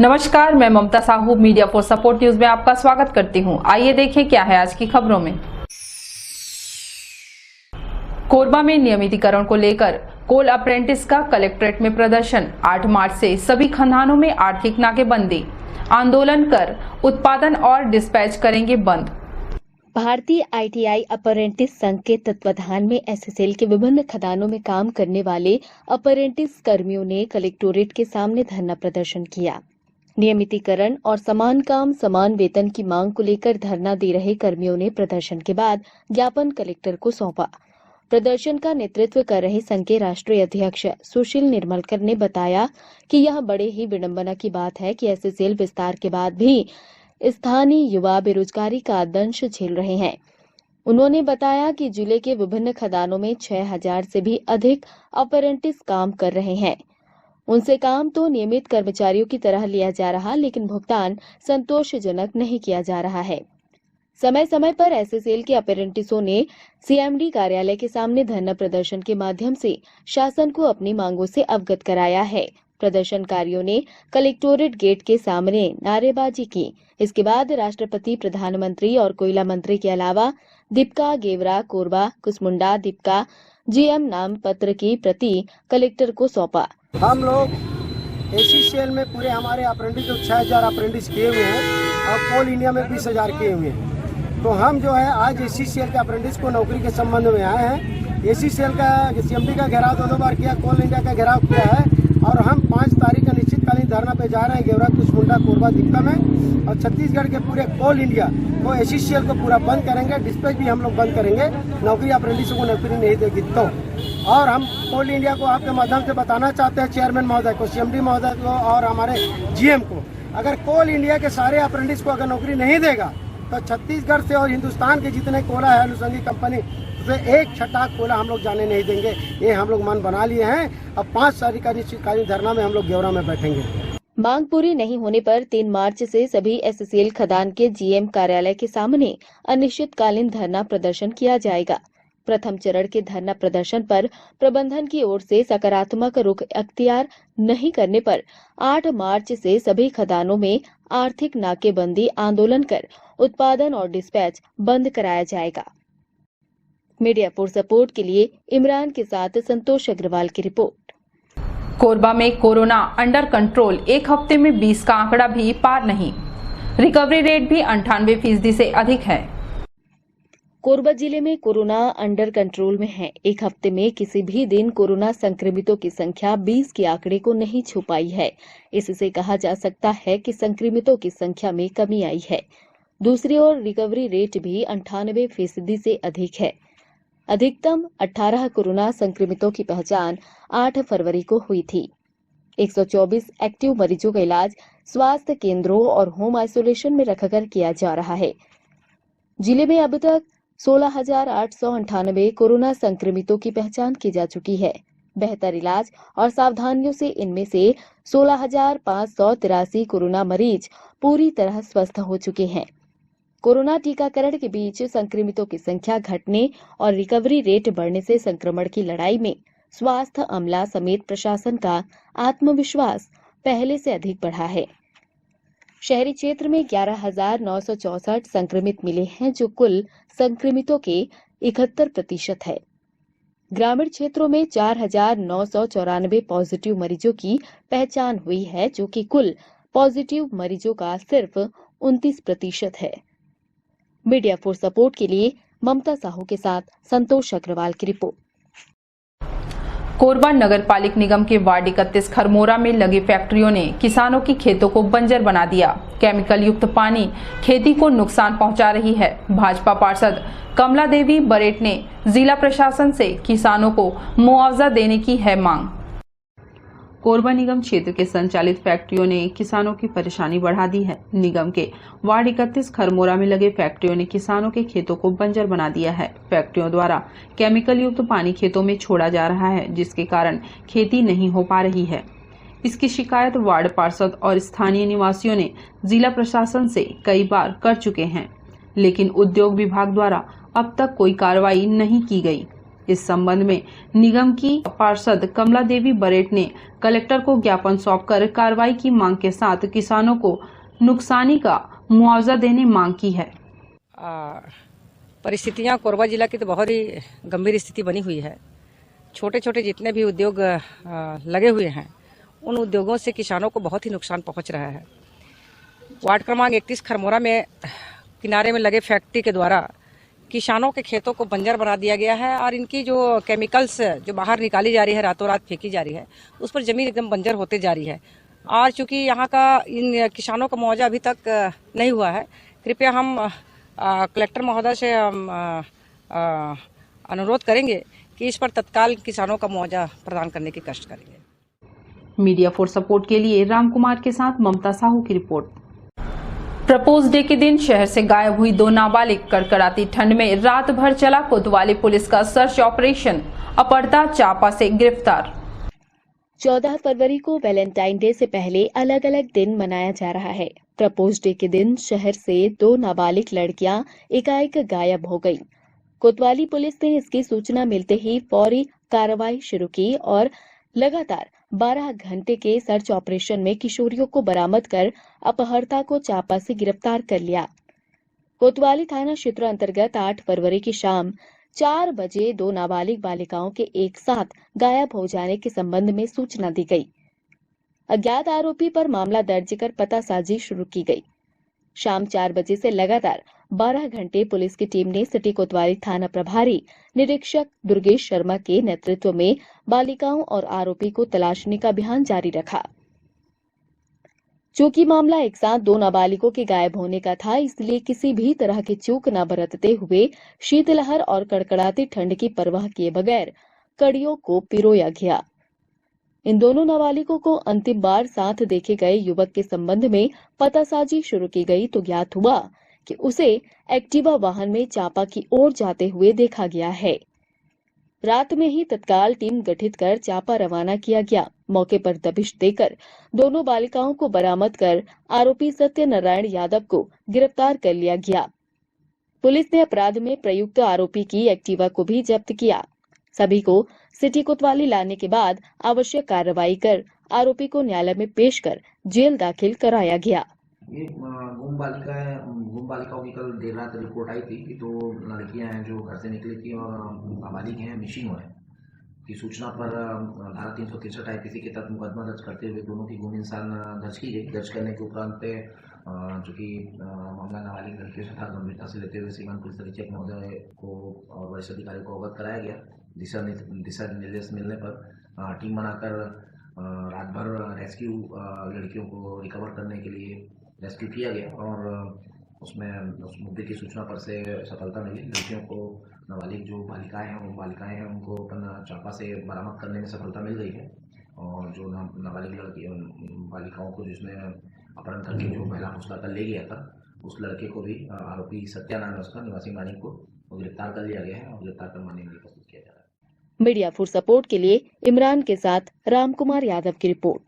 नमस्कार, मैं Mamata Sahu media for support news में आपका स्वागत करती हूं। आइए देखें क्या है आज की खबरों में। कोरबा में नियमितीकरण को लेकर कोल अप्रेंटिस का कलेक्ट्रेट में प्रदर्शन। 8 मार्च से सभी खदानों में आर्थिक नाकेबंदी, आंदोलन कर उत्पादन और डिस्पैच करेंगे बंद। भारतीय आईटीआई अप्रेंटिस संघ के तत्वाधान में एसएसएल के विभिन्न खदानों में काम करने वाले अप्रेंटिस कर्मियों ने कलेक्टोरेट के सामने धरना प्रदर्शन किया। नियमितीकरण और समान काम समान वेतन की मांग को लेकर धरना दे रहे कर्मियों ने प्रदर्शन के बाद ज्ञापन कलेक्टर को सौंपा। प्रदर्शन का नेतृत्व कर रहे संघ के राष्ट्रीय अध्यक्ष सुशील निर्मलकर ने बताया कि यह बड़े ही विडंबना की बात है कि एसएसएल विस्तार के बाद भी स्थानीय युवा बेरोजगारी का दंश झेल रहे हैं। उन्होंने बताया कि जिले के विभिन्न खदानों में 6000 से भी अधिक अप्रेंटिस काम कर रहे हैं। उनसे काम तो नियमित कर्मचारियों की तरह लिया जा रहा, लेकिन भुगतान संतोषजनक नहीं किया जा रहा है। समय समय पर एसएसएल के अप्रेंटिसों ने सीएमडी कार्यालय के सामने धरना प्रदर्शन के माध्यम से शासन को अपनी मांगों से अवगत कराया है। प्रदर्शनकारियों ने कलेक्टोरेट गेट के सामने नारेबाजी की। इसके बाद राष्ट्रपति, प्रधानमंत्री और कोयला मंत्री के अलावा दीपिका गेवरा, कोरबा, कुसमुंडा, दीपिका जीएम नाम पत्र की प्रति कलेक्टर को सौंपा। हम लोग एसीसीएल में पूरे हमारे अप्रेंटिस जो 6000 अप्रेंटिस किए हुए हैं और कोल इंडिया में 20,000 किए हुए हैं। तो हम जो है आज एसीसीएल के अप्रेंटिस को नौकरी के संबंध में आए हैं। एसीसीएल का सीएमडी का घेराव 2 बार किया, कोल इंडिया का घेराव किया है और हम 5 तारीख का निश्चितकालीन धरना पे जा रहे हैं गेवरा, कुसमुंडा, कोरबा, दीपिका में। और छत्तीसगढ़ के पूरे कोल इंडिया वो एसीसीएल को पूरा बंद करेंगे, डिस्पैच भी हम लोग बंद करेंगे। नौकरी अप्रेंटिसों को नौकरी नहीं देगी तो। और हम कोल इंडिया को आपके माध्यम से बताना चाहते हैं, चेयरमैन महोदय को, सीएमडी महोदय को और हमारे जीएम को, अगर कोल इंडिया के सारे अप्रेंटिस को अगर नौकरी नहीं देगा तो छत्तीसगढ़ से और हिंदुस्तान के जितने कोला है अनुषंगी कंपनी से एक छटाक कोला हम लोग जाने नहीं देंगे। ये हम लोग मन बना लिए हैं। अब 5 तारीख का निश्चितकालीन धरना में हम लोग गेवरा में बैठेंगे। मांग पूरी नहीं होने पर 3 मार्च से सभी एसएसएल खदान के जीएम कार्यालय के सामने अनिश्चितकालीन धरना प्रदर्शन किया जाएगा। प्रथम चरण के धरना प्रदर्शन पर प्रबंधन की ओर से सकारात्मक रुख अख्तियार नहीं करने पर 8 मार्च से सभी खदानों में आर्थिक नाकेबंदी आंदोलन कर उत्पादन और डिस्पैच बंद कराया जाएगा। मीडिया फॉर सपोर्ट के लिए इमरान के साथ संतोष अग्रवाल की रिपोर्ट। कोरबा में कोरोना अंडर कंट्रोल, 1 हफ्ते में 20 का आंकड़ा भी पार नहीं। रिकवरी रेट भी 98% से अधिक है। कोरबा जिले में कोरोना अंडर कंट्रोल में है। 1 हफ्ते में किसी भी दिन कोरोना संक्रमितों की संख्या 20 के आंकड़े को नहीं छू पाई है। इससे कहा जा सकता है कि संक्रमितों की संख्या में कमी आई है। दूसरी ओर रिकवरी रेट भी 98% से अधिक है। अधिकतम 18 कोरोना संक्रमितों की पहचान 8 फरवरी को हुई थी। 124 एक्टिव मरीजों का इलाज स्वास्थ्य केंद्रों और होम आइसोलेशन में रखकर किया जा रहा है। जिले में अब तक 16,898 कोरोना संक्रमितों की पहचान की जा चुकी है। बेहतर इलाज और सावधानियों से इनमें से 16,583 कोरोना मरीज पूरी तरह स्वस्थ हो चुके हैं। कोरोना टीकाकरण के बीच संक्रमितों की संख्या घटने और रिकवरी रेट बढ़ने से संक्रमण की लड़ाई में स्वास्थ्य अमला समेत प्रशासन का आत्मविश्वास पहले से अधिक बढ़ा है। शहरी क्षेत्र में 11,964 संक्रमित मिले हैं, जो कुल संक्रमितों के 71% है। ग्रामीण क्षेत्रों में 4,994 पॉजिटिव मरीजों की पहचान हुई है, जो कि कुल पॉजिटिव मरीजों का सिर्फ 29% है। मीडिया फॉर सपोर्ट के लिए ममता साहू के साथ संतोष अग्रवाल की रिपोर्ट। कोरबा नगर पालिक निगम के वार्ड 31 खरमोरा में लगी फैक्ट्रियों ने किसानों की खेतों को बंजर बना दिया। केमिकल युक्त पानी खेती को नुकसान पहुंचा रही है। भाजपा पार्षद कमला देवी बरेट ने जिला प्रशासन से किसानों को मुआवजा देने की है मांग। कोरबा निगम क्षेत्र के संचालित फैक्ट्रियों ने किसानों की परेशानी बढ़ा दी है। निगम के वार्ड 31 खरमोरा में लगे फैक्ट्रियों ने किसानों के खेतों को बंजर बना दिया है। फैक्ट्रियों द्वारा केमिकल युक्त पानी खेतों में छोड़ा जा रहा है, जिसके कारण खेती नहीं हो पा रही है। इसकी शिकायत वार्ड पार्षद और स्थानीय निवासियों ने जिला प्रशासन से कई बार कर चुके हैं, लेकिन उद्योग विभाग द्वारा अब तक कोई कार्रवाई नहीं की गई। इस संबंध में निगम की पार्षद कमला देवी बरेट ने कलेक्टर को ज्ञापन सौंपकर कार्रवाई की मांग के साथ किसानों को नुकसानी का मुआवजा देने मांग की है। परिस्थितियां कोरबा जिला की तो बहुत ही गंभीर स्थिति बनी हुई है। छोटे छोटे जितने भी उद्योग लगे हुए हैं उन उद्योगों से किसानों को बहुत ही नुकसान पहुंच रहा है। वार्ड क्रमांक 31 खरमोरा में किनारे में लगे फैक्ट्री के द्वारा किसानों के खेतों को बंजर बना दिया गया है और इनकी जो केमिकल्स जो बाहर निकाली जा रही है, रातों रात फेंकी जा रही है, उस पर जमीन एकदम बंजर होते जा रही है। और चूंकि यहाँ का इन किसानों का मुआवजा अभी तक नहीं हुआ है, कृपया हम कलेक्टर महोदय से अनुरोध करेंगे कि इस पर तत्काल किसानों का मुआवजा प्रदान करने की कष्ट करेंगे। मीडिया फॉर सपोर्ट के लिए राम कुमार के साथ ममता साहू की रिपोर्ट। प्रपोज डे के दिन शहर से गायब हुई 2 नाबालिग। कड़कड़ाती ठंड में रात भर चला कोतवाली पुलिस का सर्च ऑपरेशन। अपहर्ता चापा से गिरफ्तार। 14 फरवरी को वैलेंटाइन डे से पहले अलग अलग दिन मनाया जा रहा है। प्रपोज डे के दिन शहर से 2 नाबालिग लड़कियां एकाएक गायब हो गईं। कोतवाली पुलिस ने इसकी सूचना मिलते ही फौरी कार्रवाई शुरू की और लगातार 12 घंटे के सर्च ऑपरेशन में किशोरियों को बरामद कर अपहर्ता को चापा से गिरफ्तार कर लिया। कोतवाली थाना क्षेत्र अंतर्गत 8 फरवरी की शाम 4 बजे 2 नाबालिग बालिकाओं के एक साथ गायब हो जाने के संबंध में सूचना दी गई। अज्ञात आरोपी पर मामला दर्ज कर पतासाजी शुरू की गई। शाम 4 बजे से लगातार 12 घंटे पुलिस की टीम ने सिटी कोतवाली थाना प्रभारी निरीक्षक दुर्गेश शर्मा के नेतृत्व में बालिकाओं और आरोपी को तलाशने का अभियान जारी रखा। चूंकि मामला एक साथ 2 नाबालिगों के गायब होने का था, इसलिए किसी भी तरह की चूक न बरतते हुए शीतलहर और कड़कड़ाती ठंड की परवाह किए बगैर कड़ियों को पिरोया गया। इन दोनों नाबालिगों को अंतिम बार साथ देखे गए युवक के संबंध में पतासाजी शुरू की गई तो ज्ञात हुआ कि उसे एक्टिवा वाहन में चापा की ओर जाते हुए देखा गया है। रात में ही तत्काल टीम गठित कर चापा रवाना किया गया। मौके पर दबिश देकर दोनों बालिकाओं को बरामद कर आरोपी सत्यनारायण यादव को गिरफ्तार कर लिया गया। पुलिस ने अपराध में प्रयुक्त आरोपी की एक्टिवा को भी जब्त किया। सभी को सिटी कोतवाली लाने के बाद आवश्यक कार्रवाई कर आरोपी को न्यायालय में पेश कर जेल दाखिल कराया गया। ये गुम बालिकाओं की कल देर रात रिपोर्ट आई थी कि 2 लड़कियां हैं जो घर से निकली थी और नाबालिग हैं, मिसिंग हुए की सूचना पर धारा 363 आईपीसी के तहत मुकदमा दर्ज करते हुए दोनों की गुम इंसान दर्ज की गई। दर्ज करने के उपरांत चूँकि मामला नाबालिग लड़कियों से था, गंभीरता से लेते हुए सीमांत पुलिस अधीक्षक महोदय को और वरिष्ठ अधिकारियों को अवगत कराया गया। दिशा निर्देश मिलने पर टीम बनाकर रात भर रेस्क्यू लड़कियों को रिकवर करने के लिए रेस्क्यू किया गया और उसमें उस मुद्दे की सूचना पर से सफलता मिली। लड़कियों को नाबालिग जो बालिकाएं हैं उनको अपन चापा से बरामद करने में सफलता मिल गई है और जो नाबालिग बालिकाओं को जिसने अपहरण करके जो महिला हौसला कर ले गया था, उस लड़के को भी आरोपी सत्यानारायण उसका निवासी मानिक को गिरफ्तार कर लिया गया है और गिरफ्तार कर माननीय में प्रस्तुत किया जा रहा है। मीडिया फॉर सपोर्ट के लिए इमरान के साथ राम कुमार यादव की रिपोर्ट।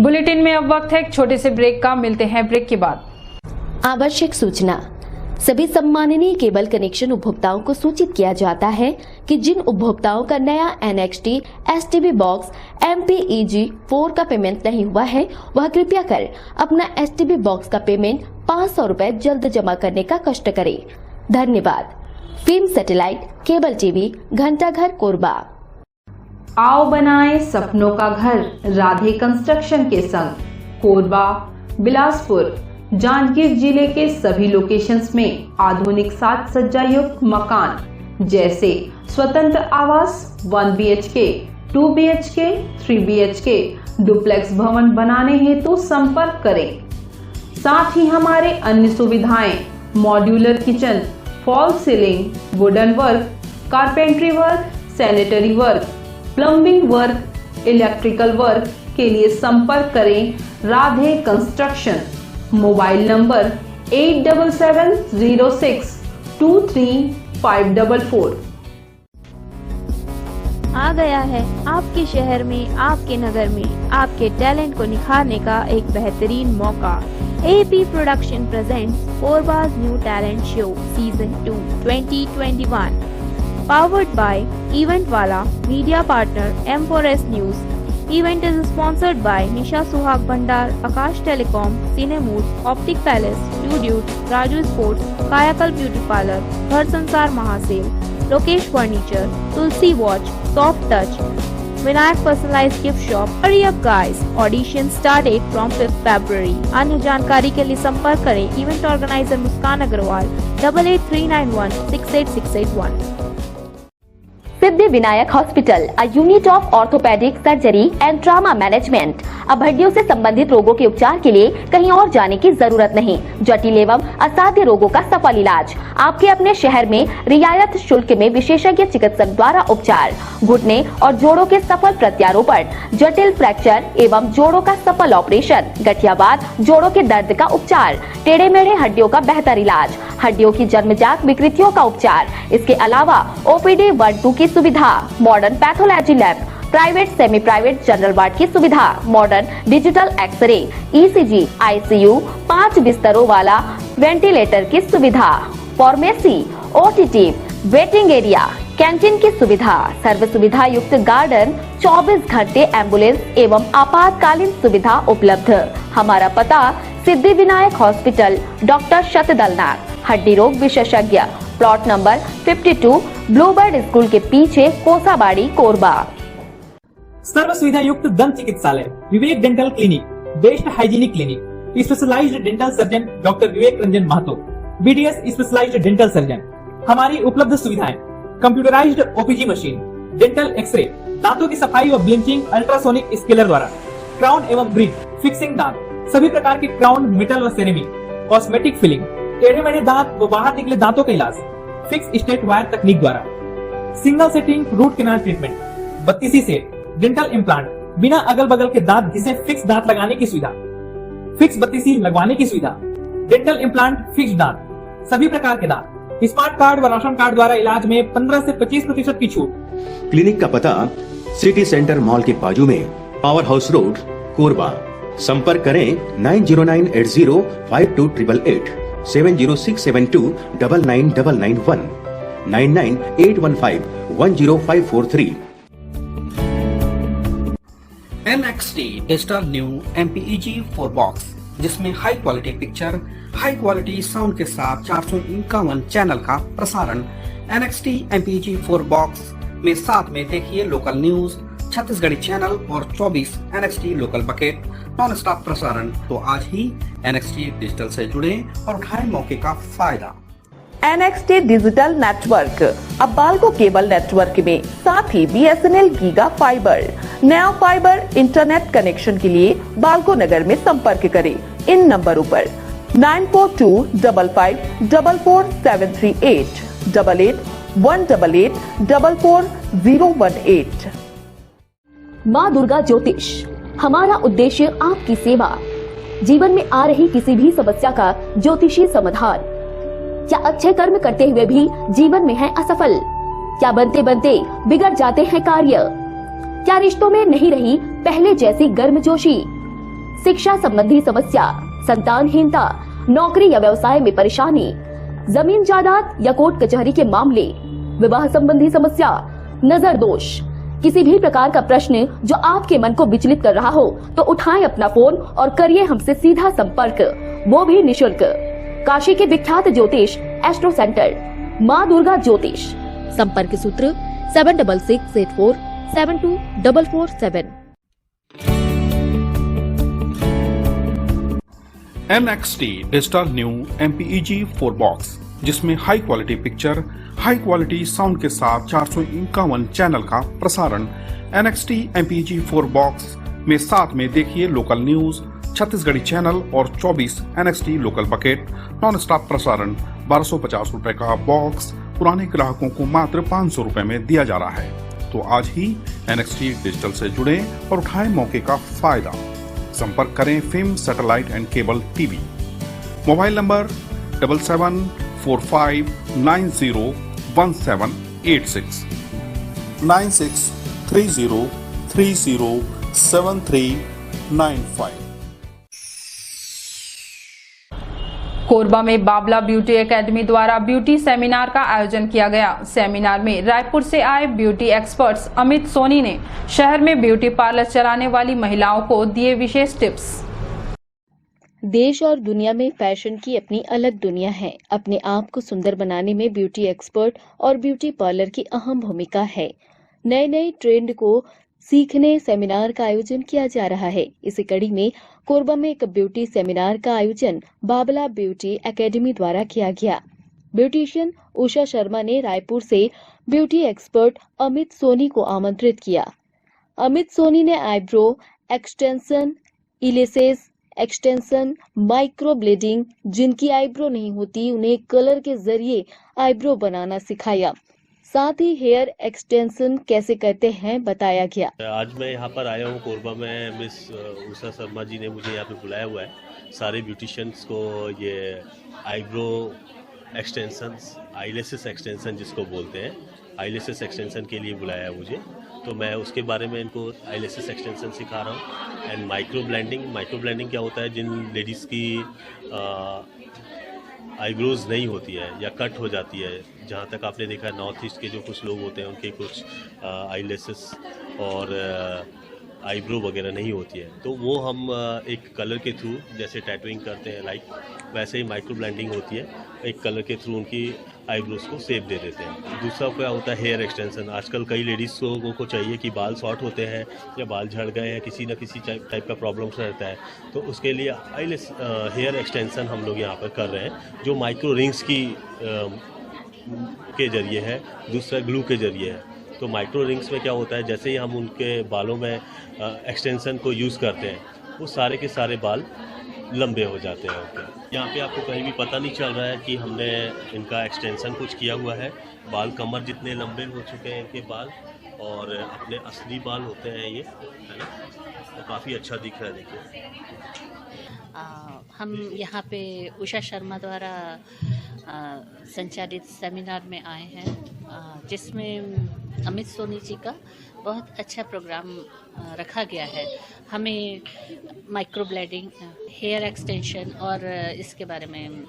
बुलेटिन में अब वक्त है एक छोटे से ब्रेक का। मिलते हैं ब्रेक के बाद। आवश्यक सूचना। सभी सम्माननीय केबल कनेक्शन उपभोक्ताओं को सूचित किया जाता है कि जिन उपभोक्ताओं का नया NXT STB बॉक्स MPEG 4 का पेमेंट नहीं हुआ है, वह कृपया कर अपना STB बॉक्स का पेमेंट 500 रुपए जल्द जमा करने का कष्ट करें। धन्यवाद। फिल्म सैटेलाइट केबल टीवी घंटाघर कोरबा। आओ बनाएं सपनों का घर राधे कंस्ट्रक्शन के संग। कोरबा, बिलासपुर, जांजगीर जिले के सभी लोकेशंस में आधुनिक साज सज्जा युक्त मकान जैसे स्वतंत्र आवास 1 BHK, 2 BHK, 3 BHK, डुप्लेक्स भवन बनाने हेतु संपर्क करें। साथ ही हमारे अन्य सुविधाएं modular kitchen, fall ceiling, wooden work, carpentry work, sanitary work, plumbing work, electrical work के लिए संपर्क करें राधे कंस्ट्रक्शन। Mobile number 8706235544। आ गया है आपके शहर में, आपके नगर में आपके टैलेंट को निखारने का एक बेहतरीन मौका। AP production presents Korba's new talent show season 2 2021। Powered by Event Wala, media partner M4S News. Event is sponsored by Nisha Suhag Bhandar, Akash Telecom, Cinemood, Optic Palace, Studio, Raju Sports, Kayakal Beauty Parlor, Ghar Sansar Mahasale, Lokesh Furniture, Tulsi Watch, Soft Touch, Vinayak Personalized Gift Shop. Hurry up guys, audition started from 5th February. अन्य जानकारी के लिए संपर्क करें event organiser Muskan Agarwal 8839168681। Siddhi Vinayak hospital, a unit of orthopaedic surgery and trauma management. अब हड्डियों से संबंधित रोगों के उपचार के लिए कहीं और जाने की जरूरत नहीं। जटिल एवं असाध्य रोगों का सफल इलाज आपके अपने शहर में रियायत शुल्क में विशेषज्ञ चिकित्सक द्वारा उपचार। घुटने और जोड़ों के सफल प्रत्यारोपण, जटिल फ्रैक्चर एवं जोड़ों का सफल ऑपरेशन, गठियावाद, जोड़ों के दर्द का उपचार, टेढ़े मेढ़े हड्डियों का बेहतर इलाज, हड्डियों की जन्मजात विकृतियों का उपचार। इसके अलावा OPD 1-2 की सुविधा, modern pathology lab, private semi private general ward की सुविधा, modern digital X ray, ECG, ICU, 5 बिस्तरों वाला वेंटिलेटर की सुविधा, pharmacy, OTT, waiting area, canteen की सुविधा, सर्व सुविधा युक्त गार्डन, 24 घंटे एम्बुलेंस एवं आपातकालीन सुविधा उपलब्ध। हमारा पता सिद्धि विनायक हॉस्पिटल, डॉक्टर शतदलनाथ, हड्डी रोग विशेषज्ञ, प्लॉट नंबर 52, ब्लूबर्ड स्कूल के पीछे, कोसाबाड़ी, कोरबा। सर्व सुविधा युक्त दंत चिकित्सालय, Vivek dental clinic, best hygienic clinic, specialised dental surgeon doctor Vivek Ranjan Mahto, BDS specialised dental surgeon. हमारी उपलब्ध सुविधाएं: computerised OPG machine, dental x-ray, दांतों की सफाई व ब्लीचिंग अल्ट्रासोनिक स्केलर द्वारा, क्राउन एवं ब्रिज, फिक्सिंग दांत, सभी प्रकार के क्राउन, मेटल व सेरेमिक, कॉस्मेटिक फिलिंग, टेढ़े मेढ़े दांत व बाहर निकले दांतों का इलाज फिक्स स्टेट वायर तकनीक द्वारा, single setting root canal treatment, 32 set, dental implant, बिना अगल बगल के दांत घिसे फिक्स दांत लगाने की सुविधा, फिक्स 32 लगवाने की सुविधा, डेंटल इम्प्लांट, फिक्स दांत, सभी प्रकार के दांत, स्मार्ट कार्ड व राशन कार्ड द्वारा इलाज में 15 से 25% की छूट। क्लिनिक का पता सिटी सेंटर मॉल के बाजू में, पावर हाउस रोड, कोरबा। संपर्क करें 9098052888, 7067299991, 9981510543। NXT digital new MPEG 4 box, जिसमें high quality picture, high quality sound के साथ 451 चैनल का प्रसारण। NXT MPEG 4 बॉक्स में साथ में देखिए लोकल न्यूज, छत्तीसगढ़ी चैनल और 24 NXT local bucket non stop प्रसारण। तो आज ही NXT डिजिटल से जुड़े और उठाएं मौके का फायदा। NXT डिजिटल नेटवर्क अब बाल्को केबल नेटवर्क में, साथ ही BSNL गीगा फाइबर। नया फाइबर इंटरनेट कनेक्शन के लिए बाल्को नगर में संपर्क करें इन नंबरों पर 9425544738, 8818844018। माँ दुर्गा ज्योतिष, हमारा उद्देश्य आपकी सेवा। जीवन में आ रही किसी भी समस्या का ज्योतिषी समाधान। क्या अच्छे कर्म करते हुए भी जीवन में है असफल? क्या बनते बनते बिगड़ जाते हैं कार्य? क्या रिश्तों में नहीं रही पहले जैसी गर्मजोशी? शिक्षा संबंधी समस्या, संतानहीनता, नौकरी या व्यवसाय में परेशानी, जमीन जायदाद या कोर्ट कचहरी के मामले, विवाह संबंधी समस्या, नजर दोष, किसी भी प्रकार का प्रश्न जो आपके मन को विचलित कर रहा हो, तो उठाएं अपना फोन और करिए हमसे सीधा संपर्क, वो भी निशुल्क। काशी के विख्यात ज्योतिष एस्ट्रो सेंटर, माँ दुर्गा ज्योतिष। संपर्क सूत्र 7668472447। NXT digital new MPEG 4 box, जिसमें high quality picture, high quality sound के साथ 451 चैनल का प्रसारण। NXT MPEG 4 बॉक्स में साथ में देखिए लोकल न्यूज, छत्तीसगढ़ी चैनल और 24 NXT local bucket non stop प्रसारण। 1250 रुपए का बॉक्स पुराने ग्राहकों को मात्र 500 रुपए में दिया जा रहा है। तो आज ही NXT डिजिटल से जुड़े और उठाएं मौके का फायदा। संपर्क करें film satellite and cable TV. Mobile number 7745901786, 9630307395। Korba में बाबला ब्यूटी एकेडमी द्वारा ब्यूटी सेमिनार का आयोजन किया गया। सेमिनार में रायपुर से आए ब्यूटी एक्सपर्ट्स अमित सोनी ने शहर में ब्यूटी पार्लर चलाने वाली महिलाओं को दिए विशेष टिप्स। देश और दुनिया में फैशन की अपनी अलग दुनिया है। अपने आप को सुंदर बनाने में ब्यूटी एक्सपर्ट और ब्यूटी पार्लर की अहम भूमिका है। नए नए ट्रेंड को सीखने सेमिनार का आयोजन किया जा रहा है। इसी कड़ी में कोरबा में एक ब्यूटी सेमिनार का आयोजन बाबला ब्यूटी एकेडमी द्वारा किया गया। ब्यूटिशियन उषा शर्मा ने रायपुर से ब्यूटी एक्सपर्ट अमित सोनी को आमंत्रित किया। अमित सोनी ने eyebrow extension, eyelashes extension, micro blading, जिनकी आईब्रो नहीं होती उन्हें कलर के जरिए आईब्रो बनाना सिखाया। साथ ही हेयर एक्सटेंशन कैसे करते हैं बताया गया। आज मैं यहाँ पर आया हूँ कोरबा में। मिस उषा शर्मा जी ने मुझे यहाँ पे बुलाया हुआ है। सारे ब्यूटिशियंस को ये आईब्रो एक्सटेंशंस, आईलेसेस एक्सटेंशन जिसको बोलते हैं, आईलेसेस एक्सटेंशन के लिए बुलाया है मुझे। तो मैं उसके बारे में इनको आईलेसेस एक्सटेंशन सिखा रहा हूँ। एंड माइक्रो ब्लेंडिंग क्या होता है, जिन लेडीज़ की आईब्रोज नहीं होती है या कट हो जाती है, जहाँ तक आपने देखा है नॉर्थ ईस्ट के जो कुछ लोग होते हैं उनके कुछ आईलेसेस और आईब्रो वगैरह नहीं होती है, तो वो हम एक कलर के थ्रू जैसे टैटूइंग करते हैं लाइक वैसे ही माइक्रो ब्लेंडिंग होती है, एक कलर के थ्रू उनकी आईब्रोज को शेप दे देते हैं। दूसरा क्या होता है हेयर एक्सटेंशन। आजकल कई लेडीज़ को चाहिए कि बाल शॉर्ट होते हैं या बाल झड़ गए हैं, किसी न किसी टाइप का प्रॉब्लम्स रहता है, तो उसके लिए हेयर एक्सटेंशन हम लोग यहाँ पर कर रहे हैं, जो माइक्रो रिंग्स की के जरिए है, दूसरा ग्लू के जरिए है। तो माइक्रो रिंग्स में क्या होता है, जैसे ही हम उनके बालों में एक्सटेंशन को यूज़ करते हैं वो सारे के सारे बाल लंबे हो जाते हैं उनके। यहाँ पे आपको कहीं भी पता नहीं चल रहा है कि हमने इनका एक्सटेंशन कुछ किया हुआ है। बाल कमर जितने लंबे हो चुके हैं इनके बाल, और अपने असली बाल होते हैं ये, है ना, तो काफ़ी अच्छा दिख रहा है। देखिए हम यहाँ पे उषा शर्मा द्वारा संचालित सेमिनार में आए हैं, जिसमें अमित सोनी जी का बहुत अच्छा प्रोग्राम रखा गया है। हमें माइक्रो ब्लेडिंग, हेयर एक्सटेंशन और इसके बारे में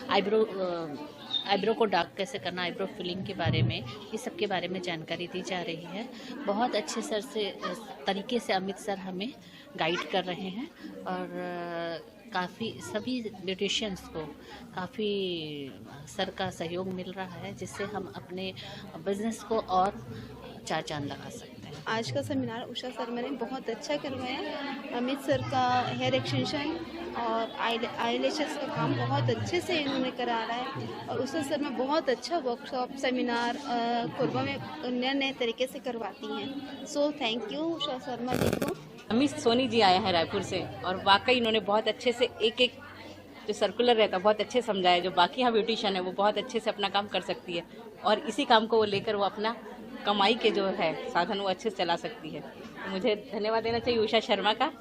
आईब्रो को डार्क कैसे करना, आईब्रो फिलिंग के बारे में, ये सब के बारे में जानकारी दी जा रही है। बहुत अच्छे तरीके से अमित सर हमें गाइड कर रहे हैं और काफ़ी सभी ब्यूटिशियंस को काफ़ी सर का सहयोग मिल रहा है, जिससे हम अपने बिजनेस को और चार चांद लगा सकते हैं। आज का सेमिनार उषा शर्मा ने बहुत अच्छा करवाया। अमित सर का हेयर एक्सटेंशन और आईलैशेस का काम बहुत अच्छे से इन्होंने करा रहा है, और उषा शर्मा बहुत अच्छा वर्कशॉप सेमिनार कोरबा में नए नए तरीके से करवाती हैं। So thank you Usha Sharma ji को। अमित सोनी जी आए हैं रायपुर से, और वाकई इन्होंने बहुत अच्छे से एक एक जो सर्कुलर रहता है बहुत अच्छे समझाया। जो बाकी यहाँ ब्यूटिशियन है वो बहुत अच्छे से अपना काम कर सकती है, और इसी काम को वो लेकर वो अपना कमाई के जो है साधन वो अच्छे से चला सकती है। तो मुझे धन्यवाद देना चाहिए उषा शर्मा का,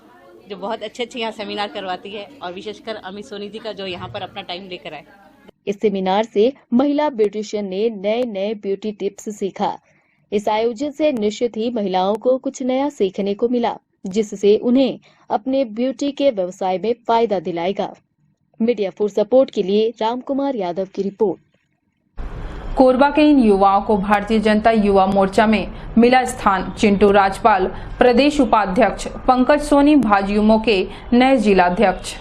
जो बहुत अच्छे यहाँ सेमिनार करवाती है, और विशेषकर अमित सोनी जी का जो यहाँ पर अपना टाइम लेकर आए। इस सेमिनार से महिला ब्यूटिशियन ने नए नए ब्यूटी टिप्स सीखा। इस आयोजन से निश्चित ही महिलाओं को कुछ नया सीखने को मिला, जिससे उन्हें अपने ब्यूटी के व्यवसाय में फायदा दिलाएगा। मीडिया फॉर सपोर्ट के लिए रामकुमार यादव की रिपोर्ट। कोरबा के इन युवाओं को भारतीय जनता युवा मोर्चा में मिला स्थान। चिंटू राजपाल प्रदेश उपाध्यक्ष, पंकज सोनी भाजयुमो के नए जिलाध्यक्ष।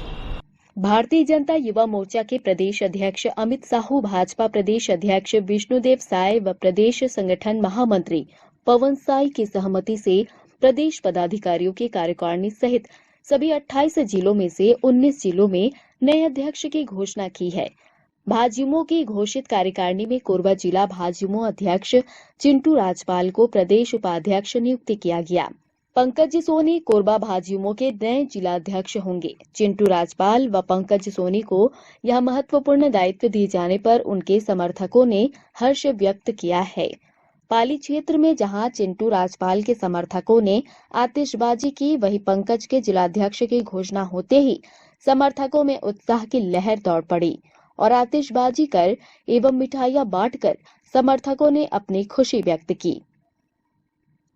भारतीय जनता युवा मोर्चा के प्रदेश अध्यक्ष अमित साहू, भाजपा प्रदेश अध्यक्ष विष्णुदेव साय व प्रदेश संगठन महामंत्री पवन साय की सहमति से प्रदेश पदाधिकारियों की कार्यकारिणी सहित सभी 28 जिलों में से 19 जिलों में नए अध्यक्ष की घोषणा की है। भाजयुमो की घोषित कार्यकारिणी में कोरबा जिला भाजयुमो अध्यक्ष चिंटू राजपाल को प्रदेश उपाध्यक्ष नियुक्त किया गया। पंकज सोनी कोरबा भाजयुमो के नए जिलाध्यक्ष होंगे। चिंटू राजपाल व पंकज सोनी को यह महत्वपूर्ण दायित्व दिए जाने पर उनके समर्थकों ने हर्ष व्यक्त किया है। पाली क्षेत्र में जहां चिंटू राजपाल के समर्थकों ने आतिशबाजी की, वहीं पंकज के जिलाध्यक्ष की घोषणा होते ही समर्थकों में उत्साह की लहर दौड़ पड़ी और आतिशबाजी कर एवं मिठाइयां बांटकर समर्थकों ने अपनी खुशी व्यक्त की।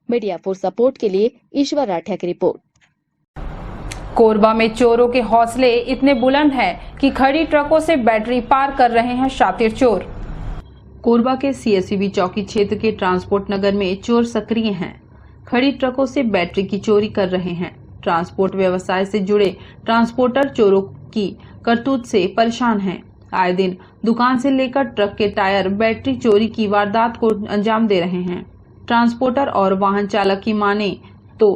मीडिया फॉर सपोर्ट के लिए ईश्वर राठिया की रिपोर्ट। कोरबा में चोरों के हौसले इतने बुलंद हैं कि खड़ी ट्रकों से बैटरी पार कर रहे हैं शातिर चोर। कोरबा के सीएसईबी चौकी क्षेत्र के ट्रांसपोर्ट नगर में चोर सक्रिय हैं। खड़ी ट्रकों से बैटरी की चोरी कर रहे हैं। ट्रांसपोर्ट व्यवसाय से जुड़े ट्रांसपोर्टर चोरों की करतूत से परेशान हैं। आए दिन दुकान से लेकर ट्रक के टायर, बैटरी चोरी की वारदात को अंजाम दे रहे हैं। ट्रांसपोर्टर और वाहन चालक की माने तो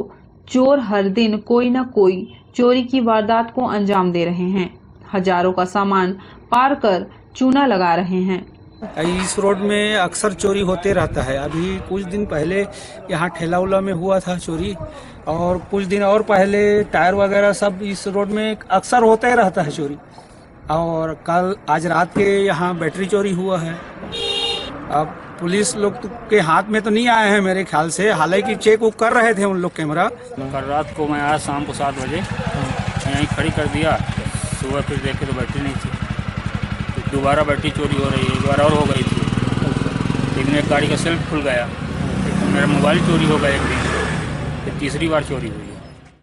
चोर हर दिन कोई न कोई चोरी की वारदात को अंजाम दे रहे हैं। हजारों का सामान पार कर चूना लगा रहे हैं। इस रोड में अक्सर चोरी होते रहता है। अभी कुछ दिन पहले यहाँ ठेला उला में हुआ था चोरी, और कुछ दिन और पहले टायर वगैरह सब इस रोड में अक्सर होता ही रहता है चोरी। और कल आज रात के यहाँ बैटरी चोरी हुआ है। अब पुलिस लोग के हाथ में तो नहीं आए हैं मेरे ख्याल से, हालांकि चेक उक कर रहे थे उन लोग कैमरा। कल रात को मैं आया शाम को 7 बजे, यहीं खड़ी कर दिया। सुबह फिर देखे तो बैटरी नहीं थी, तो दोबारा बैटरी चोरी हो रही है। एक बार और हो गई थी, लेकिन एक गाड़ी का सेल्फ खुल गया, मेरा मोबाइल चोरी हो गया एक दिन, फिर तीसरी बार चोरी हुई है।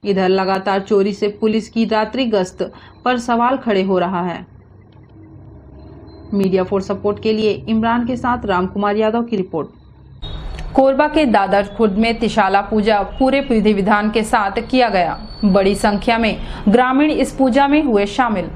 इधर लगातार चोरी से पुलिस की रात्रि गश्त पर सवाल खड़े हो रहा है। मीडिया फॉर सपोर्ट के लिए इमरान के साथ रामकुमार यादव की रिपोर्ट। कोरबा के दादर खुर्द में त्रिशाला पूजा पूरे विधि विधान के साथ किया गया। बड़ी संख्या में ग्रामीण इस पूजा में हुए शामिल।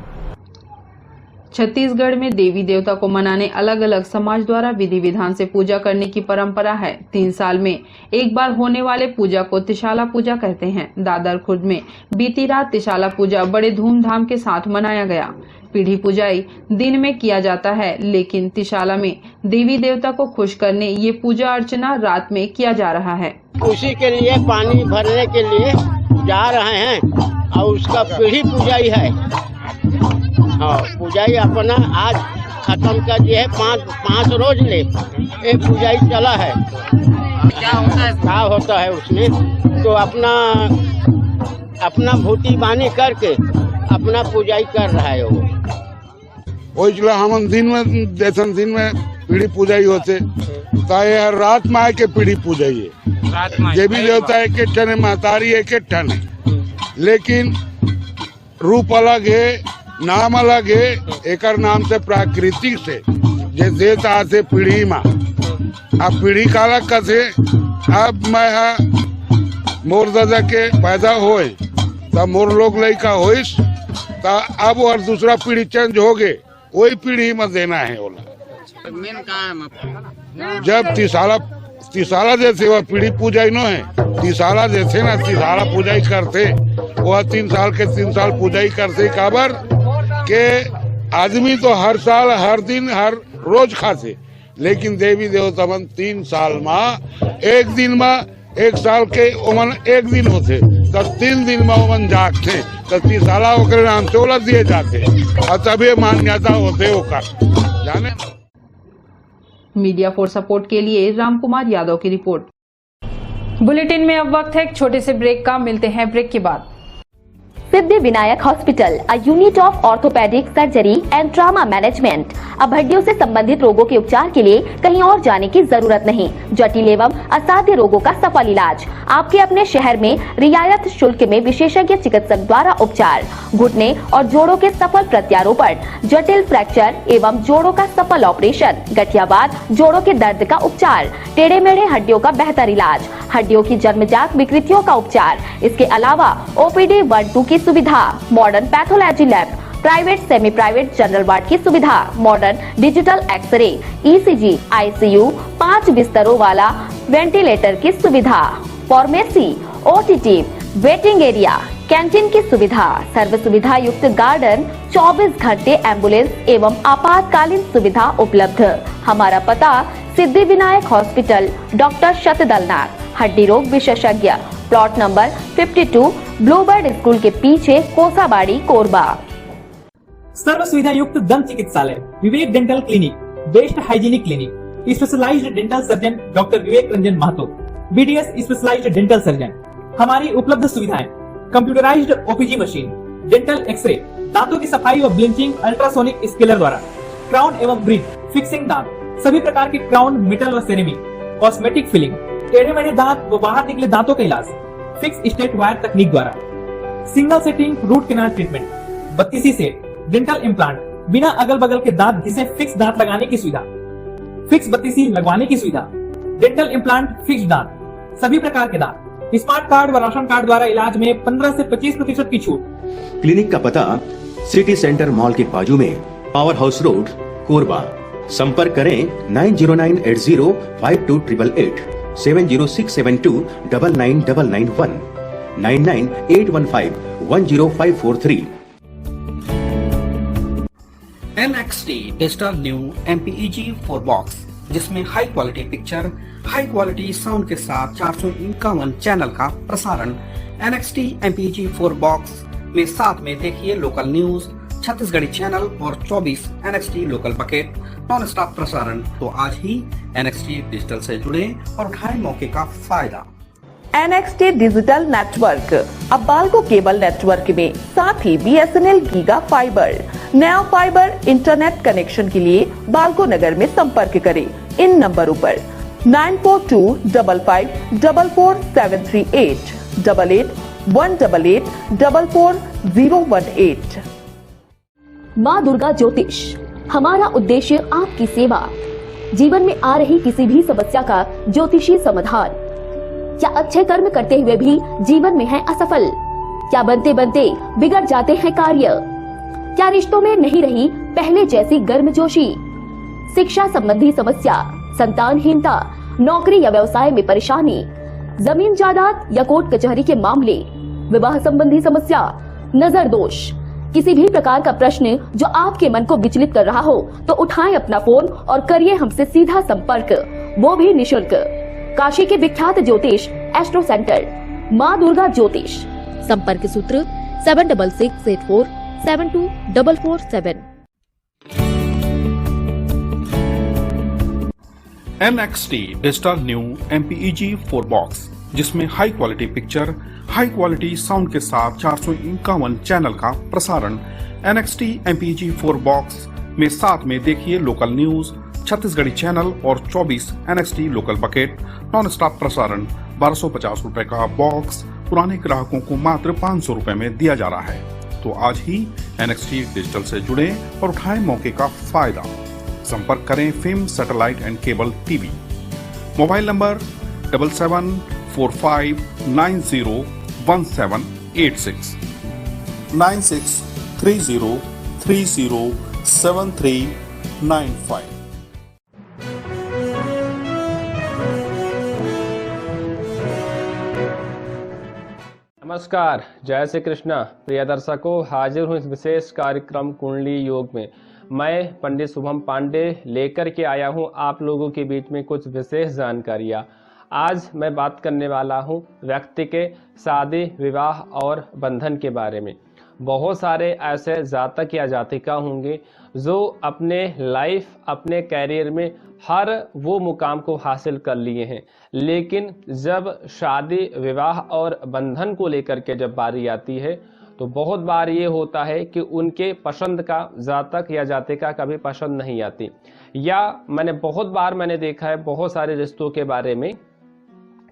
छत्तीसगढ़ में देवी देवता को मनाने अलग अलग समाज द्वारा विधि विधान से पूजा करने की परंपरा है। 3 साल में एक बार होने वाले पूजा को त्रिशाला पूजा कहते हैं। दादर खुर्द में बीती रात त्रिशाला पूजा बड़े धूमधाम के साथ मनाया गया। पीढ़ी पूजाई दिन में किया जाता है, लेकिन त्रिशाला में देवी देवता को खुश करने ये पूजा अर्चना रात में किया जा रहा है। उसी के लिए पानी भरने के लिए जा रहे हैं और उसका पीढ़ी पूजाई है। हाँ, पूजाई अपना आज खत्म कर दिए है। 5 रोज ले एक पूजाई चला है। क्या होता है उसमें तो अपना भूति बानी करके अपना पूजाई कर रहा है वो। इसलिए हम दिन में जैसन दिन में पीढ़ी पूजाई होते हर रात में आए के पीढ़ी पूजाई है। देवी देवता एक ठन है, महतारी एक ठन है, लेकिन रूप अलग है, नाम अलग है। एक नाम से प्राकृतिक से जे देता से पीढ़ी में अब पीढ़ी काला कसे। अब मैं मोर दादा के पैदा होए तब मोर लोग लड़का होइस, अब और दूसरा पीढ़ी चेंज हो गए, वही पीढ़ी में देना है बोला। जब तिसाला जैसे वह पीढ़ी पूजा न है, तिसाला जैसे ना तिसाला पूजा करते, वह 3 साल के 3 साल पूजा ही करते। काबर के आदमी तो हर साल हर दिन हर रोज खाते, लेकिन देवी देवता मन 3 साल में एक दिन में 1 साल के ओमन एक दिन होते, तब 3 दिन में ओमन जागते, तब तिसाला ओकरे नाम से ओला दिए जाते और तभी मान्यता होते ओकर जाने। मीडिया फॉर सपोर्ट के लिए रामकुमार यादव की रिपोर्ट। बुलेटिन में अब वक्त है एक छोटे से ब्रेक का, मिलते हैं ब्रेक के बाद। Siddhi Vinayak hospital, a unit of orthopaedic surgery and trauma management. अब हड्डियों से संबंधित रोगों के उपचार के लिए कहीं और जाने की जरूरत नहीं। जटिल एवं असाध्य रोगों का सफल इलाज आपके अपने शहर में रियायत शुल्क में विशेषज्ञ चिकित्सक द्वारा उपचार। घुटने और जोड़ों के सफल प्रत्यारोपण, जटिल फ्रैक्चर एवं जोड़ों का सफल ऑपरेशन, गठियावाद, जोड़ों के दर्द का उपचार, टेढ़े मेढ़े हड्डियों का बेहतर इलाज, हड्डियों की जन्मजात विकृतियों का उपचार। इसके अलावा OPD 1-2 की सुविधा, modern pathology lab, private semi private general ward की सुविधा, modern digital X ray, ECG, ICU, 5 बिस्तरों वाला वेंटिलेटर की सुविधा, pharmacy, OTT, waiting area, canteen की सुविधा, सर्व सुविधा युक्त गार्डन, 24 घंटे एम्बुलेंस एवं आपातकालीन सुविधा उपलब्ध। हमारा पता सिद्धि विनायक हॉस्पिटल, डॉक्टर शतदलनाथ, हड्डी रोग विशेषज्ञ, प्लॉट नंबर 52, ब्लूबर्ड स्कूल के पीछे, कोसाबाड़ी, कोरबा। सर्व सुविधा युक्त दंत चिकित्सालय, Vivek dental clinic, best hygienic clinic, specialised dental surgeon doctor Vivek Ranjan Mahto, BDS specialised dental surgeon. हमारी उपलब्ध सुविधाएं: computerised OPG machine, dental x-ray, दांतों की सफाई व ब्लीचिंग अल्ट्रासोनिक स्केलर द्वारा, क्राउन एवं ब्रिज, फिक्सिंग दांत, सभी प्रकार के क्राउन, मेटल व सेरेमिक, कॉस्मेटिक फिलिंग, टेढ़े मेढ़े दांत व बाहर निकले दांतों का इलाज, फिक्स स्टेट वायर तकनीक द्वारा, single setting root canal treatment, 32 set dental implant, बिना अगल बगल के दांत घिसे फिक्स दांत लगाने की सुविधा, फिक्स 32 लगवाने की सुविधा, डेंटल इम्प्लांट फिक्स दांत, सभी प्रकार के दांत, स्मार्ट कार्ड व राशन कार्ड द्वारा इलाज में 15 से 25% की छूट। क्लिनिक का पता सिटी सेंटर मॉल के बाजू में, पावर हाउस रोड, कोरबा। संपर्क करें 9098052888, 7067299991, 9981510543। NXT digital new MPEG 4 box, जिसमें high quality picture, high quality sound के साथ 451 चैनल का प्रसारण। NXT MPEG 4 बॉक्स में साथ में देखिए लोकल न्यूज, छत्तीसगढ़ी चैनल और 24 NXT local bucket non stop प्रसारण। तो आज ही NXT डिजिटल से जुड़े और उठाएं मौके का फायदा। NXT डिजिटल नेटवर्क अब बाल्को केबल नेटवर्क में साथ ही BSNL गीगा फाइबर, नया फाइबर इंटरनेट कनेक्शन के लिए बाल्को नगर में संपर्क करें इन नंबरों पर 9425544738, 8818844018। माँ दुर्गा ज्योतिष, हमारा उद्देश्य आपकी सेवा। जीवन में आ रही किसी भी समस्या का ज्योतिषी समाधान। क्या अच्छे कर्म करते हुए भी जीवन में है असफल? क्या बनते बनते बिगड़ जाते हैं कार्य? क्या रिश्तों में नहीं रही पहले जैसी गर्मजोशी? शिक्षा संबंधी समस्या, संतानहीनता, नौकरी या व्यवसाय में परेशानी, जमीन जायदाद या कोर्ट कचहरी के मामले, विवाह संबंधी समस्या, नजर दोष, किसी भी प्रकार का प्रश्न जो आपके मन को विचलित कर रहा हो तो उठाएं अपना फोन और करिए हमसे सीधा संपर्क, वो भी निशुल्क। काशी के विख्यात ज्योतिष एस्ट्रो सेंटर माँ दुर्गा ज्योतिष। संपर्क सूत्र 7668472447। NXT digital new MPEG 4 box, जिसमें high quality picture, high quality sound के साथ 451 चैनल का प्रसारण। NXT MPEG 4 बॉक्स में साथ में देखिए लोकल न्यूज, छत्तीसगढ़ी चैनल और 24 NXT local bucket non stop प्रसारण। 1250 रुपए का बॉक्स पुराने ग्राहकों को मात्र 500 रुपए में दिया जा रहा है। तो आज ही NXT डिजिटल से जुड़े और उठाएं मौके का फायदा। संपर्क करें film satellite and cable TV. Mobile number 7745901786, 9630307395। नमस्कार, जय श्री कृष्णा। प्रिय दर्शकों, हाजिर हूँ इस विशेष कार्यक्रम कुंडली योग में। मैं पंडित शुभम पांडे लेकर के आया हूँ आप लोगों के बीच में कुछ विशेष जानकारियाँ। आज मैं बात करने वाला हूँ व्यक्ति के शादी, विवाह और बंधन के बारे में। बहुत सारे ऐसे जातक या जातिका होंगे जो अपने लाइफ, अपने कैरियर में हर वो मुकाम को हासिल कर लिए हैं, लेकिन जब शादी, विवाह और बंधन को लेकर के जब बारी आती है तो बहुत बार ये होता है कि उनके पसंद का जातक या जातिका कभी पसंद नहीं आती। या बहुत बार मैंने देखा है बहुत सारे रिश्तों के बारे में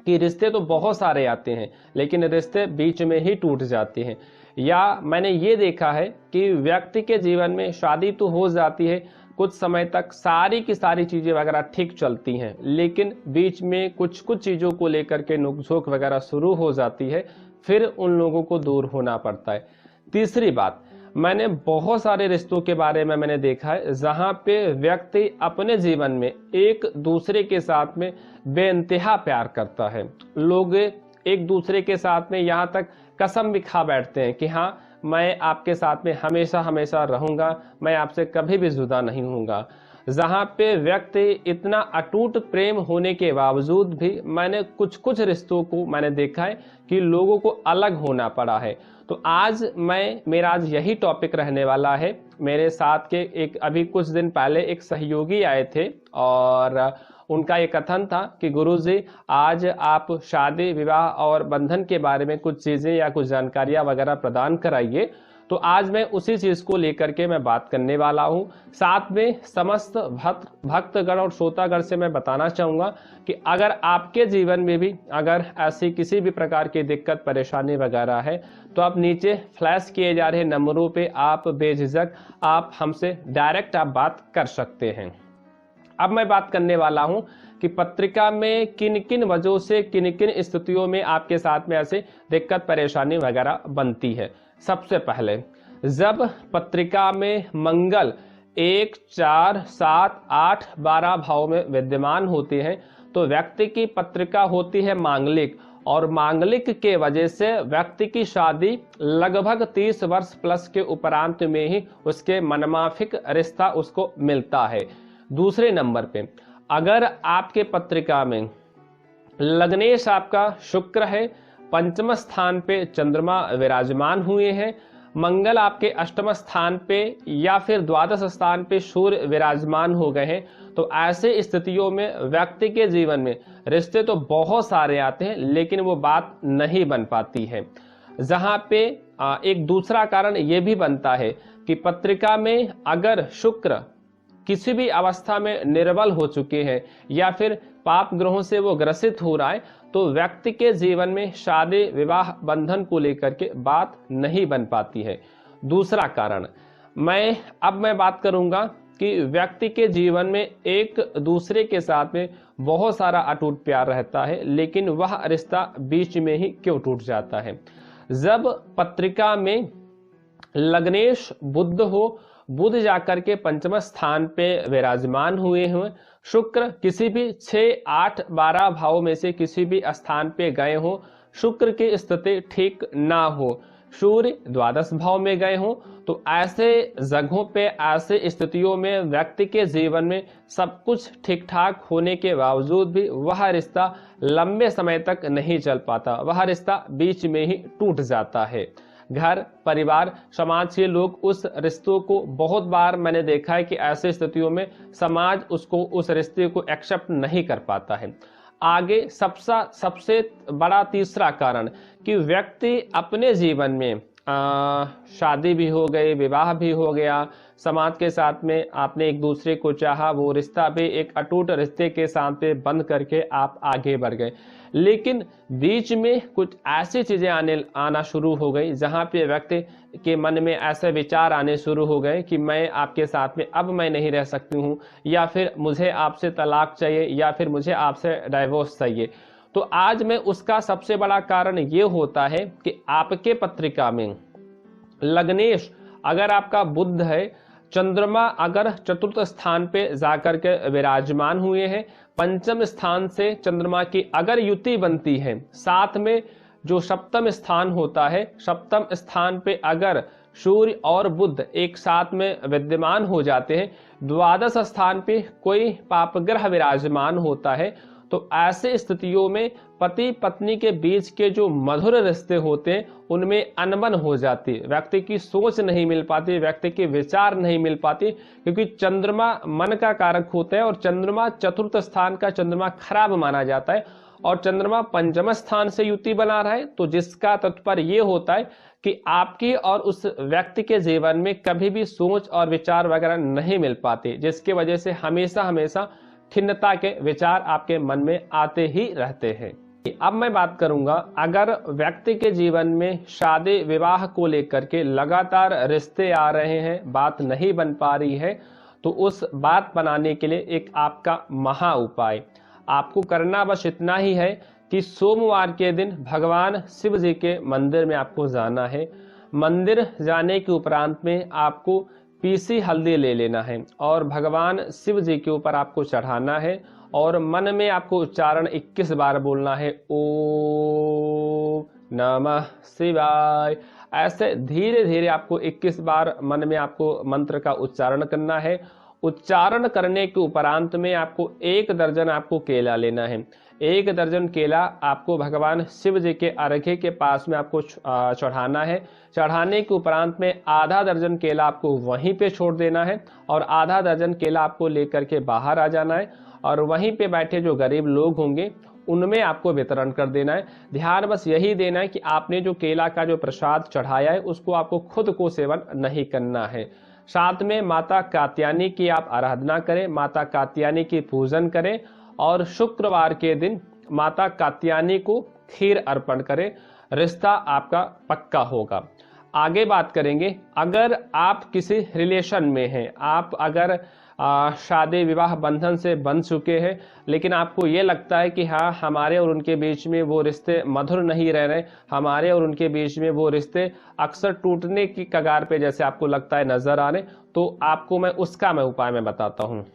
कि रिश्ते तो बहुत सारे आते हैं लेकिन रिश्ते बीच में ही टूट जाते हैं। या मैंने ये देखा है कि व्यक्ति के जीवन में शादी तो हो जाती है, कुछ समय तक सारी की सारी चीज़ें वगैरह ठीक चलती हैं, लेकिन बीच में कुछ चीज़ों को लेकर के नोकझोंक वगैरह शुरू हो जाती है, फिर उन लोगों को दूर होना पड़ता है। तीसरी बात, मैंने बहुत सारे रिश्तों के बारे में मैंने देखा है जहाँ पे व्यक्ति अपने जीवन में एक दूसरे के साथ में बेइंतहा प्यार करता है। लोग एक दूसरे के साथ में यहाँ तक कसम भी खा बैठते हैं कि हाँ, मैं आपके साथ में हमेशा हमेशा रहूँगा, मैं आपसे कभी भी जुदा नहीं होऊंगा। जहाँ पे व्यक्ति इतना अटूट प्रेम होने के बावजूद भी मैंने कुछ रिश्तों को मैंने देखा है कि लोगों को अलग होना पड़ा है। तो आज मेरा आज यही टॉपिक रहने वाला है। मेरे साथ के एक अभी कुछ दिन पहले एक सहयोगी आए थे और उनका ये कथन था कि गुरुजी, आज आप शादी, विवाह और बंधन के बारे में कुछ चीज़ें या कुछ जानकारियाँ वगैरह प्रदान कराइए। तो आज मैं उसी चीज को लेकर के मैं बात करने वाला हूं। साथ में समस्त भक्तगण और श्रोतागण से मैं बताना चाहूंगा कि अगर आपके जीवन में भी अगर ऐसी किसी भी प्रकार की दिक्कत परेशानी वगैरह है तो आप नीचे फ्लैश किए जा रहे नंबरों पे आप बेझिझक आप हमसे डायरेक्ट आप बात कर सकते हैं। अब मैं बात करने वाला हूं कि पत्रिका में किन किन वजहों से किन किन स्थितियों में आपके साथ में ऐसे दिक्कत परेशानी वगैरह बनती है। सबसे पहले जब पत्रिका में मंगल 1, 4, 7, 8, 12 भाव में विद्यमान होते हैं तो व्यक्ति की पत्रिका होती है मांगलिक, और मांगलिक के वजह से व्यक्ति की शादी लगभग 30 वर्ष प्लस के उपरांत में ही उसके मनमाफिक रिश्ता उसको मिलता है। दूसरे नंबर पे अगर आपके पत्रिका में लग्नेश आपका शुक्र है, पंचम स्थान पे चंद्रमा विराजमान हुए हैं, मंगल आपके अष्टम स्थान पे या फिर द्वादश स्थान पे सूर्य विराजमान हो गए हैं, तो ऐसे स्थितियों में व्यक्ति के जीवन में रिश्ते तो बहुत सारे आते हैं लेकिन वो बात नहीं बन पाती है। जहां पे एक दूसरा कारण ये भी बनता है कि पत्रिका में अगर शुक्र किसी भी अवस्था में निर्बल हो चुके हैं या फिर पाप ग्रहों से वो ग्रसित हो रहा है तो व्यक्ति के जीवन में शादी विवाह बंधन को लेकर के बात नहीं बन पाती है। दूसरा कारण अब मैं बात करूंगा कि व्यक्ति के जीवन में एक दूसरे के साथ में बहुत सारा अटूट प्यार रहता है लेकिन वह रिश्ता बीच में ही क्यों टूट जाता है। जब पत्रिका में लग्नेश बुध हो, बुध जाकर के पंचम स्थान पे विराजमान हुए हुए, शुक्र किसी भी 6, 8, 12 भाव में से किसी भी स्थान पे गए हो, शुक्र की स्थिति ठीक ना हो, सूर्य द्वादश भाव में गए हो, तो ऐसे जगहों पे ऐसे स्थितियों में व्यक्ति के जीवन में सब कुछ ठीक ठाक होने के बावजूद भी वह रिश्ता लंबे समय तक नहीं चल पाता, वह रिश्ता बीच में ही टूट जाता है। घर परिवार समाज के लोग उस रिश्तों को बहुत बार मैंने देखा है कि ऐसे स्थितियों में समाज उसको उस रिश्ते को एक्सेप्ट नहीं कर पाता है। आगे सबसे बड़ा तीसरा कारण कि व्यक्ति अपने जीवन में शादी भी हो गई, विवाह भी हो गया, समाज के साथ में आपने एक दूसरे को चाहा, वो रिश्ता भी एक अटूट रिश्ते के साथ पे बंद करके आप आगे बढ़ गए, लेकिन बीच में कुछ ऐसी चीजें आना शुरू हो गई जहां पे व्यक्ति के मन में ऐसे विचार आने शुरू हो गए कि मैं आपके साथ में अब मैं नहीं रह सकती हूँ, या फिर मुझे आपसे तलाक चाहिए, या फिर मुझे आपसे डाइवोर्स चाहिए। तो आज में उसका सबसे बड़ा कारण ये होता है कि आपके पत्रिका में लग्नेश अगर आपका बुध है, चंद्रमा अगर चतुर्थ स्थान पे जाकर के विराजमान हुए हैं, पंचम स्थान से चंद्रमा की अगर युति बनती है, साथ में जो सप्तम स्थान होता है, सप्तम स्थान पे अगर सूर्य और बुध एक साथ में विद्यमान हो जाते हैं, द्वादश स्थान पे कोई पापग्रह विराजमान होता है, तो ऐसे स्थितियों में पति पत्नी के बीच के जो मधुर रिश्ते होते हैं उनमें अनबन हो जाती है, व्यक्ति की सोच नहीं मिल पाती, व्यक्ति के विचार नहीं मिल पाती, क्योंकि चंद्रमा मन का कारक होता है और चंद्रमा चतुर्थ स्थान का चंद्रमा खराब माना जाता है और चंद्रमा पंचम स्थान से युति बना रहा है, तो जिसका तात्पर्य ये होता है कि आपकी और उस व्यक्ति के जीवन में कभी भी सोच और विचार वगैरह नहीं मिल पाते, जिसकी वजह से हमेशा खिन्नता के विचार आपके मन में आते ही रहते हैं। अब मैं बात करूंगा अगर व्यक्ति के जीवन में शादी विवाह को लेकर के लगातार रिश्ते आ रहे हैं, बात नहीं बन पा रही है, तो उस बात बनाने के लिए एक आपका महा उपाय आपको करना बस इतना ही है कि सोमवार के दिन भगवान शिव जी के मंदिर में आपको जाना है। मंदिर जाने के उपरांत में आपको पीसी हल्दी ले लेना है और भगवान शिव जी के ऊपर आपको चढ़ाना है और मन में आपको उच्चारण 21 बार बोलना है, ओम नमः शिवाय। ऐसे धीरे धीरे आपको 21 बार मन में आपको मंत्र का उच्चारण करना है। उच्चारण करने के उपरांत में आपको 1 दर्जन आपको केला लेना है। 1 दर्जन केला आपको भगवान शिव जी के अर्घ्य के पास में आपको चढ़ाना है। चढ़ाने के उपरांत में आधा दर्जन केला आपको वहीं पे छोड़ देना है और आधा दर्जन केला आपको लेकर के बाहर आ जाना है और वहीं पे बैठे जो गरीब लोग होंगे उनमें आपको वितरण कर देना है। ध्यान बस यही देना है कि आपने जो केला का जो प्रसाद चढ़ाया है उसको आपको खुद को सेवन नहीं करना है। साथ में माता कात्यायनी की आप आराधना करें, माता कात्यायनी की पूजन करें और शुक्रवार के दिन माता कात्यायनी को खीर अर्पण करें। रिश्ता आपका पक्का होगा। आगे बात करेंगे, अगर आप किसी रिलेशन में हैं, आप अगर शादी विवाह बंधन से बंध चुके हैं, लेकिन आपको ये लगता है कि हाँ हमारे और उनके बीच में वो रिश्ते मधुर नहीं रह रहे, हमारे और उनके बीच में वो रिश्ते अक्सर टूटने की कगार पे जैसे आपको लगता है नजर आ रहे, तो आपको मैं उसका उपाय मैं बताता हूँ।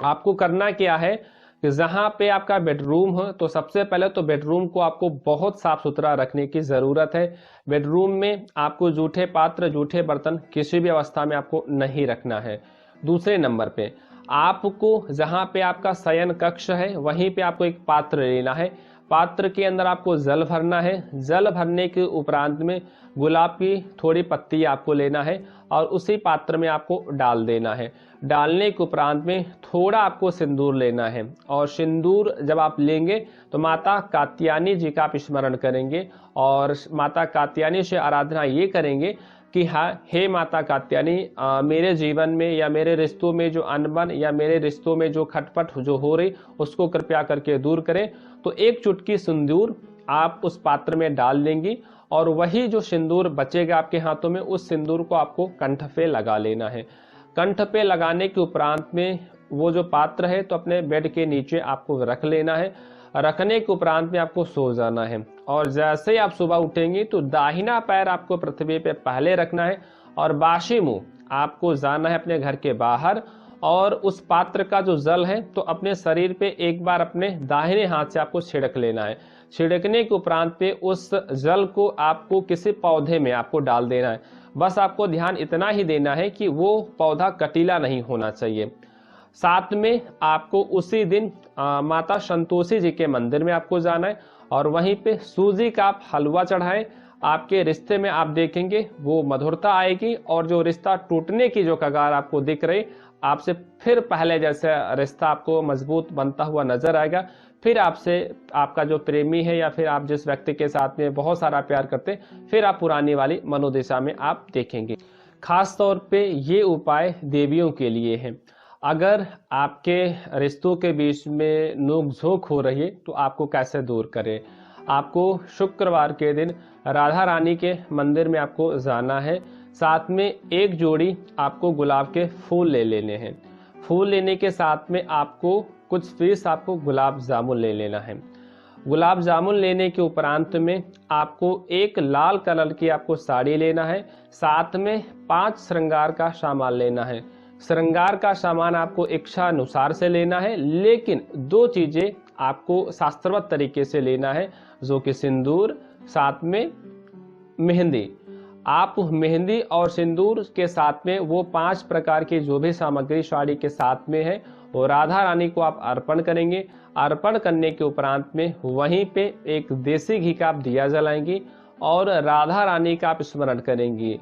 आपको करना क्या है कि जहां पे आपका बेडरूम हो तो सबसे पहले तो बेडरूम को आपको बहुत साफ सुथरा रखने की जरूरत है। बेडरूम में आपको जूठे पात्र, जूठे बर्तन किसी भी अवस्था में आपको नहीं रखना है। दूसरे नंबर पे आपको जहां पे आपका शयन कक्ष है वहीं पे आपको एक पात्र लेना है। पात्र के अंदर आपको जल भरना है। जल भरने के उपरांत में गुलाब की थोड़ी पत्ती आपको लेना है और उसी पात्र में आपको डाल देना है। डालने के उपरांत में थोड़ा आपको सिंदूर लेना है और सिंदूर जब आप लेंगे तो माता कात्यायनी जी का आप स्मरण करेंगे और माता कात्यायनी से आराधना ये करेंगे कि हाँ, हे माता कात्यायनी, मेरे जीवन में या मेरे रिश्तों में जो अनबन या मेरे रिश्तों में जो खटपट जो हो रही उसको कृपया करके दूर करें। तो एक चुटकी सिंदूर आप उस पात्र में डाल देंगी और वही जो सिंदूर बचेगा आपके हाथों में, उस सिंदूर को आपको कंठ पे लगा लेना है। कंठ पे लगाने के उपरांत में वो जो पात्र है तो अपने बेड के नीचे आपको रख लेना है। रखने के उपरांत में आपको सो जाना है और जैसे ही आप सुबह उठेंगी तो दाहिना पैर आपको पृथ्वी पे पहले रखना है और बाशी मुंह आपको जाना है अपने घर के बाहर और उस पात्र का जो जल है तो अपने शरीर पे एक बार अपने दाहिने हाथ से आपको छिड़क लेना है। छिड़कने के उपरांत पे उस जल को आपको किसी पौधे में आपको डाल देना है। बस आपको ध्यान इतना ही देना है कि वो पौधा कटीला नहीं होना चाहिए। साथ में आपको उसी दिन माता संतोषी जी के मंदिर में आपको जाना है और वहीं पे सूजी का आप हलवा चढ़ाएं। आपके रिश्ते में आप देखेंगे वो मधुरता आएगी और जो रिश्ता टूटने की जो कगार आपको दिख रही, आपसे फिर पहले जैसे रिश्ता आपको मजबूत बनता हुआ नजर आएगा। फिर आपसे आपका जो प्रेमी है या फिर आप जिस व्यक्ति के साथ में बहुत सारा प्यार करते, फिर आप पुरानी वाली मनोदशा में आप देखेंगे। खास तौर पे ये उपाय देवियों के लिए है। अगर आपके रिश्तों के बीच में नोक झोंक हो रही है तो आपको कैसे दूर करें। आपको शुक्रवार के दिन राधा रानी के मंदिर में आपको जाना है। साथ में एक जोड़ी आपको गुलाब के फूल ले लेने हैं। फूल लेने के साथ में आपको कुछ पीस आपको गुलाब जामुन ले लेना है। गुलाब जामुन लेने के उपरांत में आपको एक लाल कलर की आपको साड़ी लेना है। साथ में 5 श्रृंगार का सामान लेना है। श्रृंगार का सामान आपको इच्छा अनुसार से लेना है, लेकिन 2 चीजें आपको शास्त्रवत तरीके से लेना है, जो कि सिंदूर, साथ में मेहंदी। आप मेहंदी और सिंदूर के साथ में वो 5 प्रकार की जो भी सामग्री साड़ी के साथ में है वो राधा रानी को आप अर्पण करेंगे। अर्पण करने के उपरांत में वहीं पे एक देसी घी का आप दिया जलाएंगी और राधा रानी का आप स्मरण करेंगी।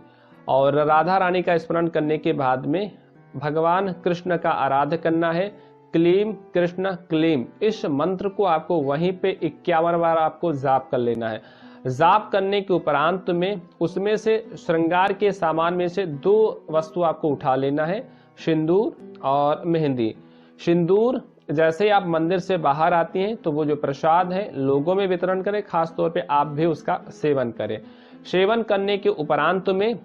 और राधा रानी का स्मरण करने के बाद में भगवान कृष्ण का आराधना करना है। क्लीम कृष्ण क्लीम, इस मंत्र को आपको वहीं पे 51 बार आपको जाप कर लेना है। जाप करने के उपरांत में उसमें से श्रृंगार के सामान में से 2 वस्तु आपको उठा लेना है, सिंदूर और मेहंदी। सिंदूर जैसे ही आप मंदिर से बाहर आती हैं तो वो जो प्रसाद है लोगों में वितरण करें, खास तौर पे आप भी उसका सेवन करें। सेवन करने के उपरांत में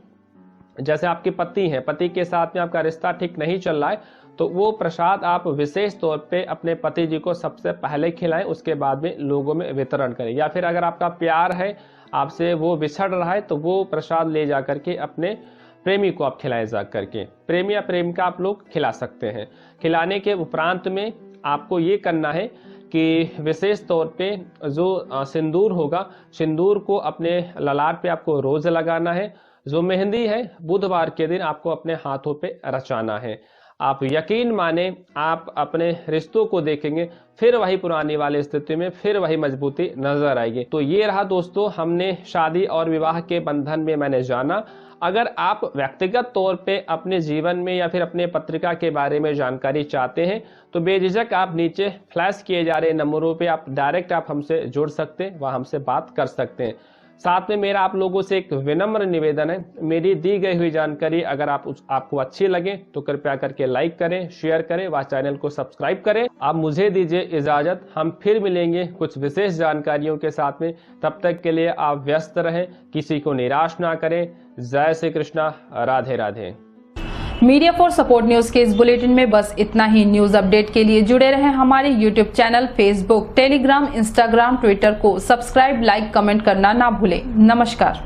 जैसे आपके पति हैं, पति के साथ में आपका रिश्ता ठीक नहीं चल रहा है तो वो प्रसाद आप विशेष तौर पे अपने पति जी को सबसे पहले खिलाएं, उसके बाद में लोगों में वितरण करें। या फिर अगर आपका प्यार है, आपसे वो बिछड़ रहा है, तो वो प्रसाद ले जा करके अपने प्रेमी को आप खिलाए जा करके, प्रेमी या प्रेमिका आप लोग खिला सकते हैं। खिलाने के उपरांत में आपको ये करना है कि विशेष तौर पे जो सिंदूर होगा, सिंदूर को अपने ललाट पे आपको रोज लगाना है। जो मेहंदी है बुधवार के दिन आपको अपने हाथों पे रचाना है। आप यकीन माने आप अपने रिश्तों को देखेंगे फिर वही पुरानी वाली स्थिति में फिर वही मजबूती नजर आएगी। तो ये रहा दोस्तों, हमने शादी और विवाह के बंधन में मैंने जाना। अगर आप व्यक्तिगत तौर पे अपने जीवन में या फिर अपने पत्रिका के बारे में जानकारी चाहते हैं तो बेझिझक आप नीचे फ्लैश किए जा रहे नंबरों पे आप डायरेक्ट हमसे जुड़ सकते हैं, वह हमसे बात कर सकते हैं। साथ में मेरा आप लोगों से एक विनम्र निवेदन है, मेरी दी गई हुई जानकारी अगर आपको अच्छी लगे तो कृपया करके लाइक करें, शेयर करें व चैनल को सब्सक्राइब करें। आप मुझे दीजिए इजाजत, हम फिर मिलेंगे कुछ विशेष जानकारियों के साथ में। तब तक के लिए आप व्यस्त रहें, किसी को निराश ना करें। जय Shri Krishna, Radhe Radhe. Media for support news के इस बुलेटिन में बस इतना ही। न्यूज अपडेट के लिए जुड़े रहें हमारे YouTube channel, Facebook, Telegram, Instagram, Twitter को सब्सक्राइब, लाइक, कमेंट करना ना भूलें। नमस्कार।